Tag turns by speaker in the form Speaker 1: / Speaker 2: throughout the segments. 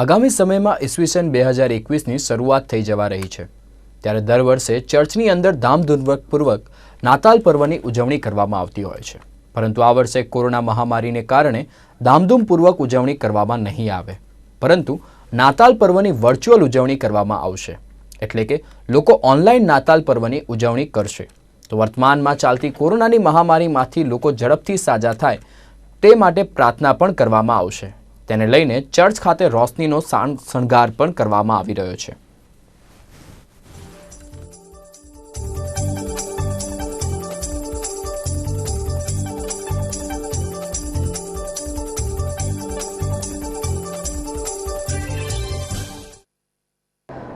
Speaker 1: આગામી સમયમાં ઈસવીસન 2021ની શરૂઆત થઈ જવા રહી છે ત્યારે દર વર્ષે ચર્ચની અંદર ધામધૂમપૂર્વક નાતાલ પર્વની ઉજવણી કરવામાં આવતી હોય છે, પરંતુ આ વર્ષે કોરોના મહામારીને કારણે ધામધૂમપૂર્વક ઉજવણી કરવામાં નહીં આવે, પરંતુ નાતાલ પર્વની વર્ચ્યુઅલ ઉજવણી કરવામાં આવશે, એટલે કે લોકો ઓનલાઈન નાતાલ પર્વની ઉજવણી કરશે। તો વર્તમાનમાં ચાલતી કોરોનાની મહામારીમાંથી લોકો ઝડપથી સાજા થાય તે માટે પ્રાર્થના પણ કરવામાં આવશે। તેને લઈને ચર્ચ ખાતે રોશનીનો શણગાર પણ કરવામાં આવી રહ્યો છે।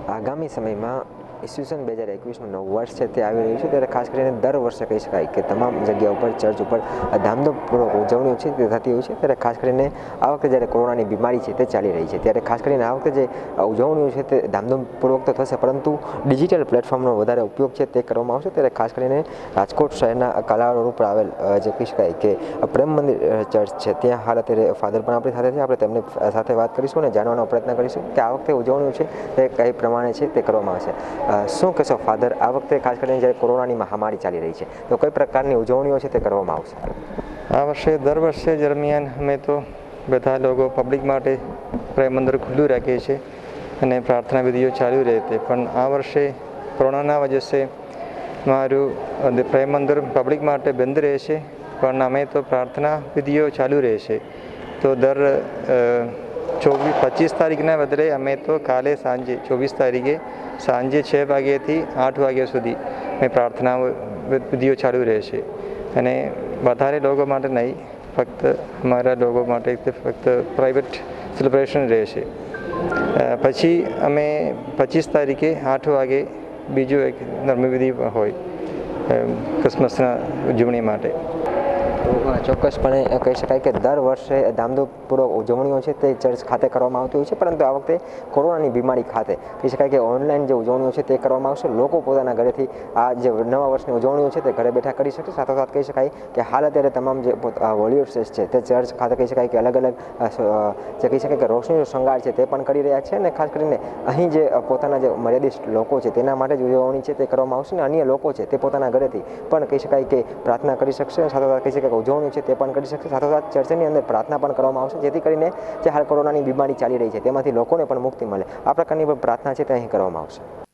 Speaker 2: આગામી સમયમાં ઈસવીસન 2021નું નવું વર્ષ છે તે આવી રહ્યું છે, ત્યારે ખાસ કરીને દર વર્ષે કહી શકાય કે તમામ જગ્યા ઉપર ચર્ચ ઉપર ધામધૂમપૂર્વક ઉજવણીઓ છે તે થતી હોય છે। ત્યારે ખાસ કરીને આ વખતે જ્યારે કોરોનાની બીમારી છે તે ચાલી રહી છે, ત્યારે ખાસ કરીને આ વખતે જે ઉજવણીઓ છે તે ધામધૂમપૂર્વક તો થશે, પરંતુ ડિજિટલ પ્લેટફોર્મનો વધારે ઉપયોગ છે તે કરવામાં આવશે। ત્યારે ખાસ કરીને રાજકોટ શહેરના કાલાવડ રોડ ઉપર આવેલ જે કહી શકાય કે પ્રેમ મંદિર ચર્ચ છે ત્યાં હાલ અત્યારે ફાધર પણ આપણી સાથે છે, આપણે તેમની સાથે વાત કરીશું અને જાણવાનો પ્રયત્ન કરીશું કે આ વખતે ઉજવણીઓ છે તે કઈ પ્રમાણે છે તે કરવામાં આવશે। શું કહેશો ફાધર, આ વખતે ખાસ કરીને જ્યારે કોરોનાની મહામારી ચાલી રહી છે તો કઈ પ્રકારની ઉજવણીઓ છે તે કરવામાં આવશે?
Speaker 3: આ વર્ષે દર વર્ષે દરમિયાન અમે તો બધા લોકો પબ્લિક માટે પ્રેમ મંદિર ખુલ્લું રાખીએ છીએ અને પ્રાર્થના વિધિઓ ચાલુ રહે છે, પણ આ વર્ષે કોરોનાના વજહથી મારું પ્રેમ મંદિર પબ્લિક માટે બંધ રહેશે, પણ અમે તો પ્રાર્થના વિધિઓ ચાલુ રહેશે। તો દર 25 તારીખના બદલે અમે તો કાલે સાંજે 24 તારીખે સાંજે 6 વાગ્યાથી 8 વાગ્યા સુધી મેં પ્રાર્થના વિધિઓ ચાલુ રહેશે અને વધારે લોકો માટે નહીં, ફક્ત અમારા લોકો માટે ફક્ત પ્રાઇવેટ સેલિબ્રેશન રહેશે। પછી અમે 25 તારીખે 8 વાગે બીજું એક ધર્મવિધિ હોય ક્રિસમસના ઉજવણી માટે।
Speaker 2: ચોક્કસપણે કહી શકાય કે દર વર્ષે ધામધૂમપૂર્વક ઉજવણીઓ છે તે ચર્ચ ખાતે કરવામાં આવતી હોય છે, પરંતુ આ વખતે કોરોનાની બીમારી ખાતે કહી શકાય કે ઓનલાઈન જે ઉજવણીઓ છે તે કરવામાં આવશે। લોકો પોતાના ઘરેથી આ જે નવા વર્ષની ઉજવણીઓ છે તે ઘરે બેઠા કરી શકે। સાથોસાથ કહી શકાય કે હાલ અત્યારે તમામ જે વોલિયર્સ છે તે ચર્ચ ખાતે કહી શકાય કે અલગ અલગ જે કહી શકાય કે રોશનીનો શણગાર છે તે પણ કરી રહ્યા છે અને ખાસ કરીને અહીં જે પોતાના જે મર્યાદિત લોકો છે તેના માટે જ ઉજવણી છે તે કરવામાં આવશે અને અન્ય લોકો છે તે પોતાના ઘરેથી પણ કહી શકાય કે પ્રાર્થના કરી શકશે, સાથોસાથ કહી શકાય ઉજવણી છે તે પણ કરી શકશે, સાથોસાથ ચર્ચની અંદર પ્રાર્થના પણ કરવામાં આવશે, જેથી કરીને જે હાલ કોરોનાની બીમારી ચાલી રહી છે તેમાંથી લોકોને પણ મુક્તિ મળે, આ પ્રકારની પણ પ્રાર્થના છે તે અહીં કરવામાં આવશે।